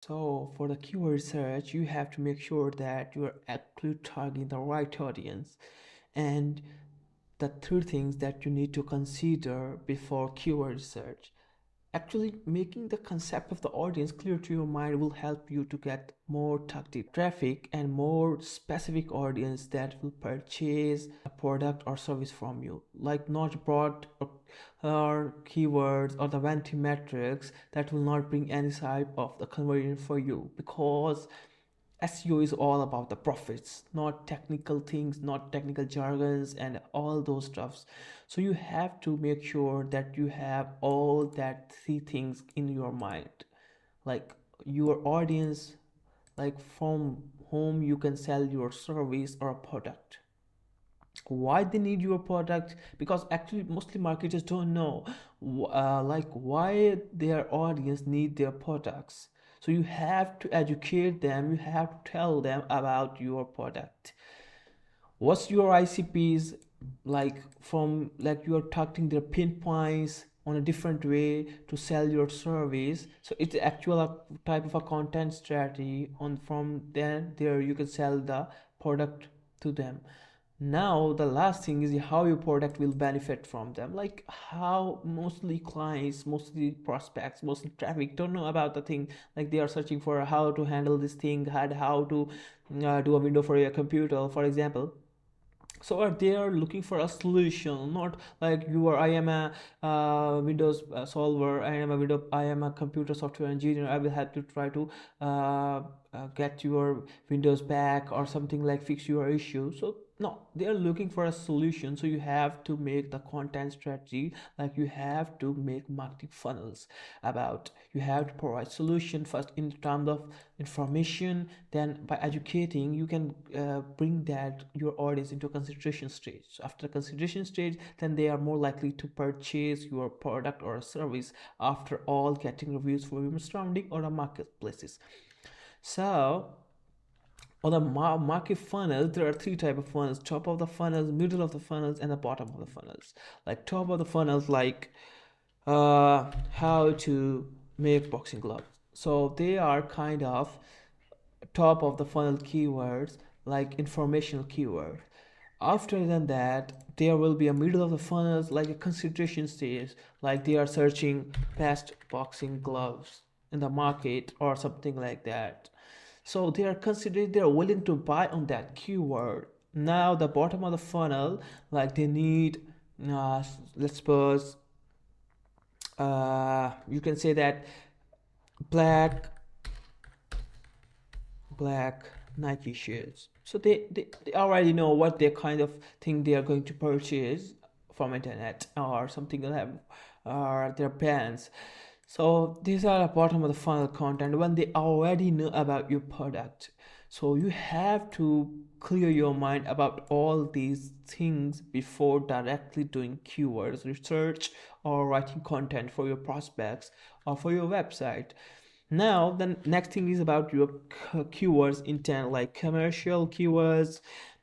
So for the keyword research, you have to make sure that you are actually targeting the right audience. And the three things that you need to consider before keyword research. Actually, making the concept of the audience clear to your mind will help you to get more targeted traffic and more specific audience that will purchase a product or service from you. Like not broad or keywords or the vanity metrics that will not bring any type of the conversion for you, because SEO is all about the profits, not technical things, not technical jargons and all those stuffs. So you have to make sure that you have all that three things in your mind, like your audience, like from whom you can sell your service or a product. Why they need your product? Because actually mostly marketers don't know like why their audience need their products. So you have to educate them, you have to tell them about your product. What's your ICPs, like from like you're targeting their pinpoints on a different way to sell your service. So it's actual type of a content strategy. On from then there you can sell the product to them. Now the last thing is how your product will benefit from them, like how mostly clients, mostly prospects, mostly traffic don't know about the thing. Like they are searching for how to handle this thing, and how to do a window for your computer, for example. So are they are looking for a solution, not like you are, I am a windows solver, I am a computer software engineer, I will have to try to get your windows back or something, like fix your issue. So no, they are looking for a solution. So you have to make the content strategy, like you have to make marketing funnels about, you have to provide solution first in terms of information, then by educating you can bring that your audience into a consideration stage. So after the consideration stage, then they are more likely to purchase your product or a service, after all getting reviews from your surrounding or the marketplaces. So on the market funnels, there are three type of funnels: top of the funnels, middle of the funnels, and the bottom of the funnels. Like top of the funnels, like how to make boxing gloves. So they are kind of top of the funnel keywords, like informational keyword. After than that, there will be a middle of the funnels, like a consideration stage, like they are searching best boxing gloves in the market or something like that. So they are considering, they are willing to buy on that keyword. Now the bottom of the funnel, like they need let's suppose you can say that black black Nike shoes. So they already know what they kind of thing they are going to purchase from internet or something like that, or their pants. So these are the bottom of the funnel content when they already know about your product. So you have to clear your mind about all these things before directly doing keywords research or writing content for your prospects or for your website. Now the next thing is about your keywords intent, like commercial keywords,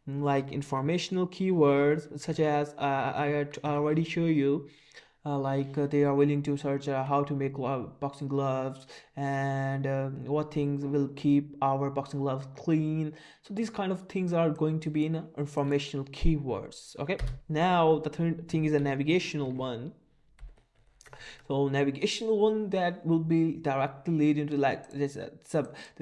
like informational keywords, such as I had already show you, they are willing to search how to make boxing gloves, and what things will keep our boxing gloves clean. So these kind of things are going to be in informational keywords. Okay, now the third thing is a navigational one. So navigational one, that will be directly lead into like this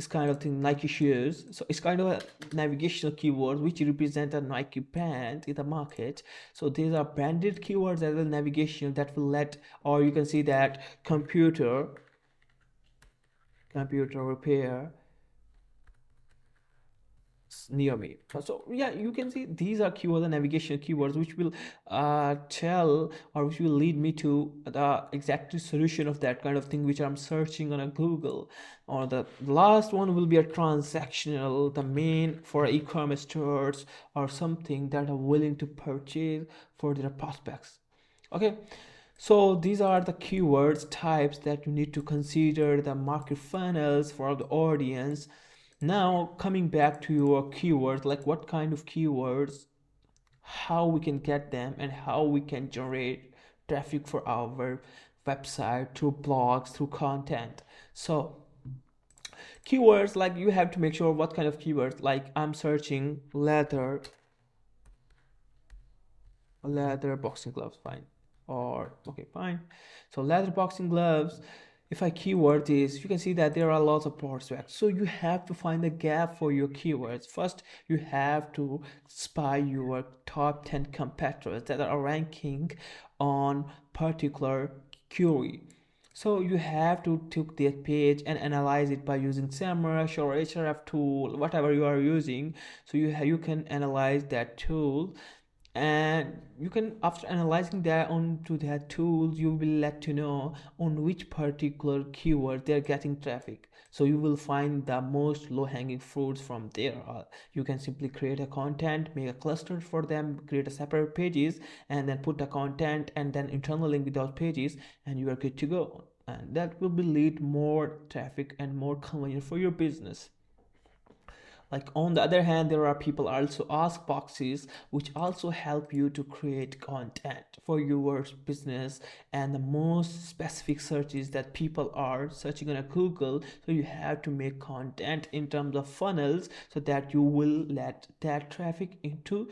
kind of thing, Nike shoes. So it's kind of a navigational keyword which represent a Nike brand in the market. So these are branded keywords as well, navigation, that will let, or you can see that computer repair near me. So yeah, you can see these are keywords and navigation keywords which will tell, or which will lead me to the exact solution of that kind of thing which I'm searching on a Google. Or the last one will be a transactional, the main for e-commerce stores or something that are willing to purchase for their prospects. Okay, so these are the keywords types that you need to consider, the market funnels for the audience. Now coming back to your keywords, like what kind of keywords, how we can get them, and how we can generate traffic for our website through blogs, through content. So Keywords, like you have to make sure what kind of keywords. Like I'm searching leather boxing gloves, fine. Or okay, fine. So leather boxing gloves, if I keyword this, you can see that there are lots of prospects. So you have to find a gap for your keywords. First, you have to spy your top 10 competitors that are ranking on particular query. So you have to take that page and analyze it by using SEMrush or href tool, whatever you are using. So you can analyze that tool, and you can, after analyzing that onto that tools, you will let to know on which particular keyword they're getting traffic. So you will find the most low-hanging fruits from there. You can simply create a content, make a cluster for them, create a separate pages, and then put the content and then internal link with those pages, and you are good to go. And that will be lead more traffic and more convenient for your business. Like on the other hand, there are people also ask boxes which also help you to create content for your business, and the most specific searches that people are searching on a Google. So you have to make content in terms of funnels so that you will let that traffic into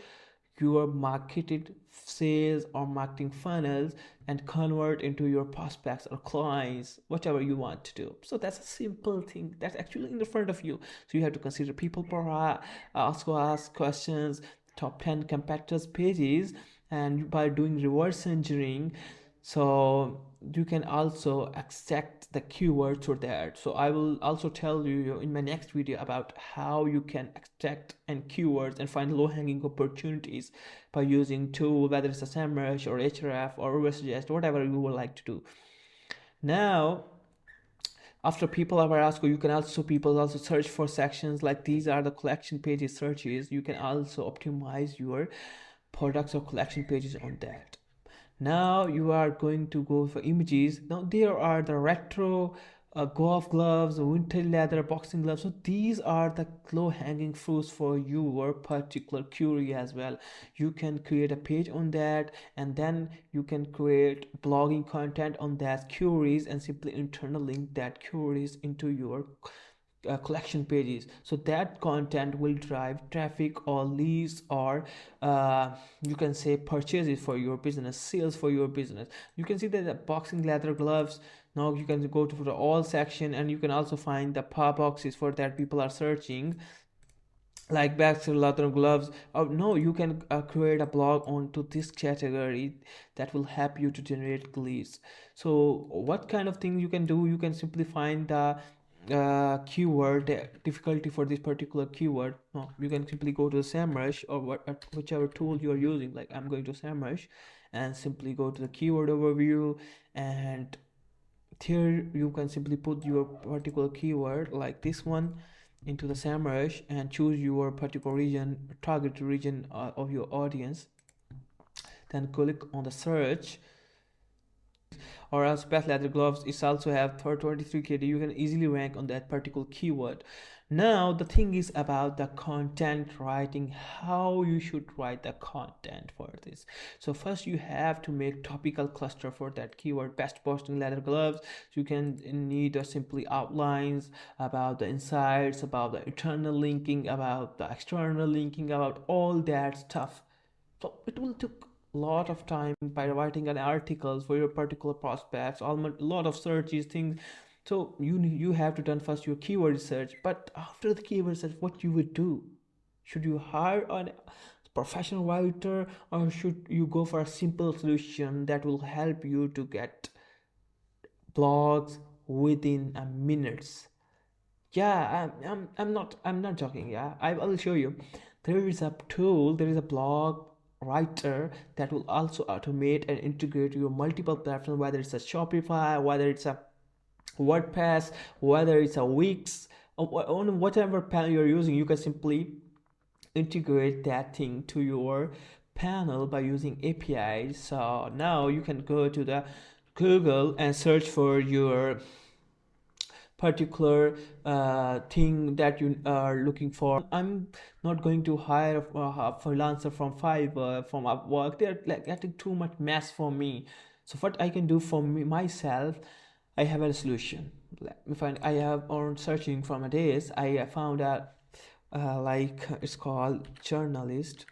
your marketed sales or marketing funnels and convert into your prospects or clients, whatever you want to do. So that's a simple thing that's actually in the front of you. So you have to consider people per also ask questions, top 10 competitors pages, and by doing reverse engineering, so you can also extract the keywords for that. So I will also tell you in my next video about how you can extract and keywords and find low-hanging opportunities by using tool, whether it's a SEMrush or href or reverse suggest, whatever you would like to do. Now, after people are asked, you can also people also search for sections like these are the collection pages searches. You can also optimize your products or collection pages on that. Now you are going to go for images. Now there are the retro golf gloves, winter leather boxing gloves. So these are the low hanging fruits for your particular query as well. You can create a page on that, and then you can create blogging content on that queries and simply internal link that queries into your collection pages. So that content will drive traffic or leads or you can say purchases for your business, sales for your business. You can see that the boxing leather gloves. Now you can go to the all section, and you can also find the power boxes for that people are searching, like bags, leather gloves. Oh no, you can create a blog onto this category that will help you to generate leads. So what kind of things you can do? You can simply find the keyword difficulty for this particular keyword. No, you can simply go to SEMrush or whichever tool you are using. Like I'm going to SEMrush and simply go to the keyword overview, and here you can simply put your particular keyword like this one into the SEMrush and choose your particular region, target region of your audience. Then click on the search, or else best leather gloves is also have 23 KD. You can easily rank on that particular keyword. Now the thing is about the content writing, how you should write the content for this. So first you have to make topical cluster for that keyword, best boxing leather gloves. You can need simply outlines about the insights, about the internal linking, about the external linking, about all that stuff. So it will take a lot of time by writing an articles for your particular prospects, almost a lot of searches things. So you have to done first your keyword research. But after the keyword research, what you would do? Should you hire a professional writer, or should you go for a simple solution that will help you to get blogs within a minutes? Yeah, I'm not joking. Yeah, I will show you. There is a tool, there is a blog writer that will also automate and integrate your multiple platforms, whether it's a Shopify, whether it's a WordPress, whether it's a Wix, on whatever panel you're using. You can simply integrate that thing to your panel by using APIs. So now you can go to the Google and search for your particular thing that you are looking for. I'm not going to hire a freelancer from Fiverr, from Upwork. They're like getting too much mess for me. So what I can do for me myself, I have a solution. Let me find. I have on searching from a days. I found out like it's called journalist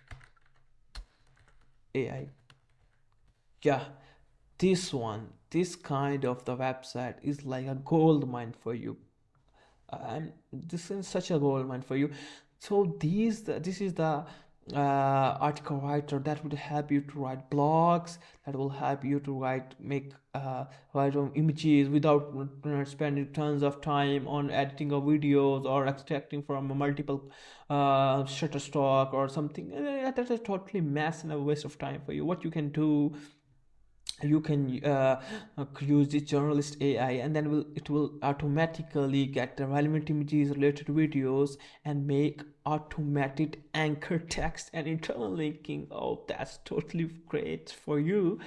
AI. Yeah, this kind of the website is like a gold mine for you, and this is such a gold mine for you. So this is the article writer that would help you to write blogs, that will help you to write on images without spending tons of time on editing of videos or extracting from a multiple shutterstock or something. That's a totally mess and a waste of time for you. What you can do, you can use the journalist AI, and then it will automatically get the relevant images, related videos, and make automated anchor text and internal linking. Oh, that's totally great for you.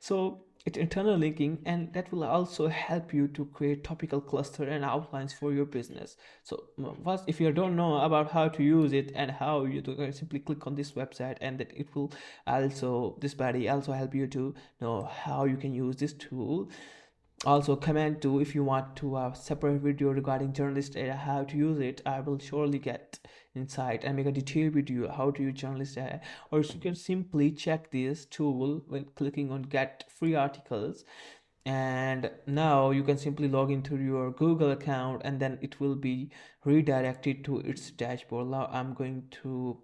So it's internal linking, and that will also help you to create topical cluster and outlines for your business. So first, if you don't know about how to use it and how you do, simply click on this website, and that it will also, this body also help you to know how you can use this tool. Also comment to if you want to have separate video regarding journalist data, how to use it. I will surely get insight and make a detailed video how to use journalist data. Or you can simply check this tool when clicking on get free articles, and now you can simply log into your Google account, and then it will be redirected to its dashboard. Now I'm going to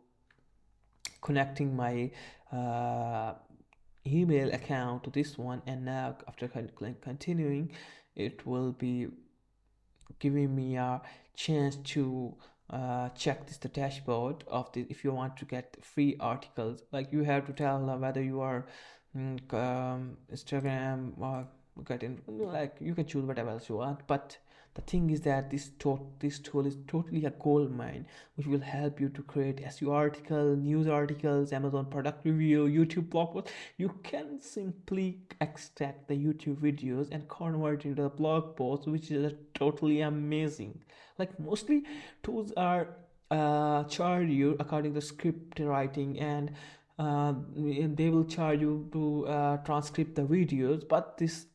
connecting my uh, email account to this one, and now after continuing, it will be giving me a chance to check the dashboard of the, if you want to get free articles. Like, you have to tell whether you are Instagram or getting, like, you can choose whatever else you want. But the thing is that this tool is totally a gold mine, which will help you to create SEO article, news articles, Amazon product review, YouTube blog post. You can simply extract the YouTube videos and convert into a blog post, which is totally amazing. Like, mostly tools are charge you according to script writing, and they will charge you to transcript the videos. But this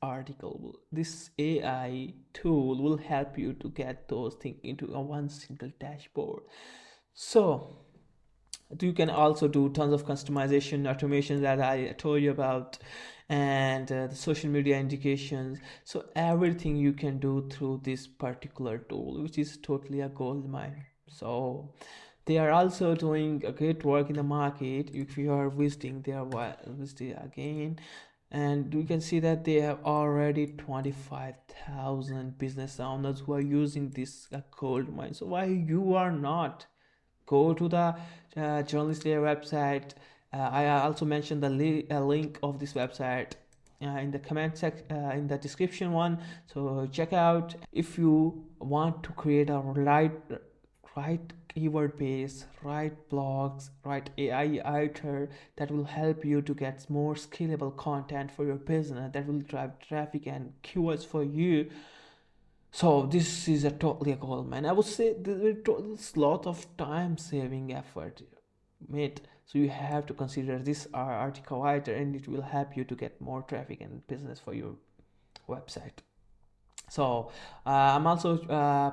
AI tool will help you to get those things into a one single dashboard. So you can also do tons of customization automations that I told you about, and the social media indications. So everything you can do through this particular tool, which is totally a gold mine. So they are also doing a great work in the market. If you are visiting their visiting again, and we can see that they have already 25,000 business owners who are using this gold mine. So why you are not? Go to the journalist layer website. I also mentioned the link of this website in the comment section, in the description one. So check out. If you want to create a right keyword base, right blogs, right AI editor that will help you to get more scalable content for your business, that will drive traffic and keywords for you. So this is a totally a goal, man. I would say there's a lot of time saving effort, mate. So you have to consider this article writer, and it will help you to get more traffic and business for your website. So I'm also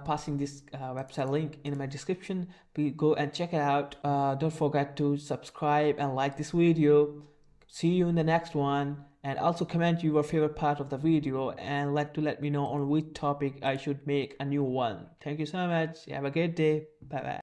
passing this website link in my description. Please go and check it out. Don't forget to subscribe and like this video. See you in the next one, and also comment your favorite part of the video, and let me know on which topic I should make a new one. Thank you so much. Have a great day. Bye bye.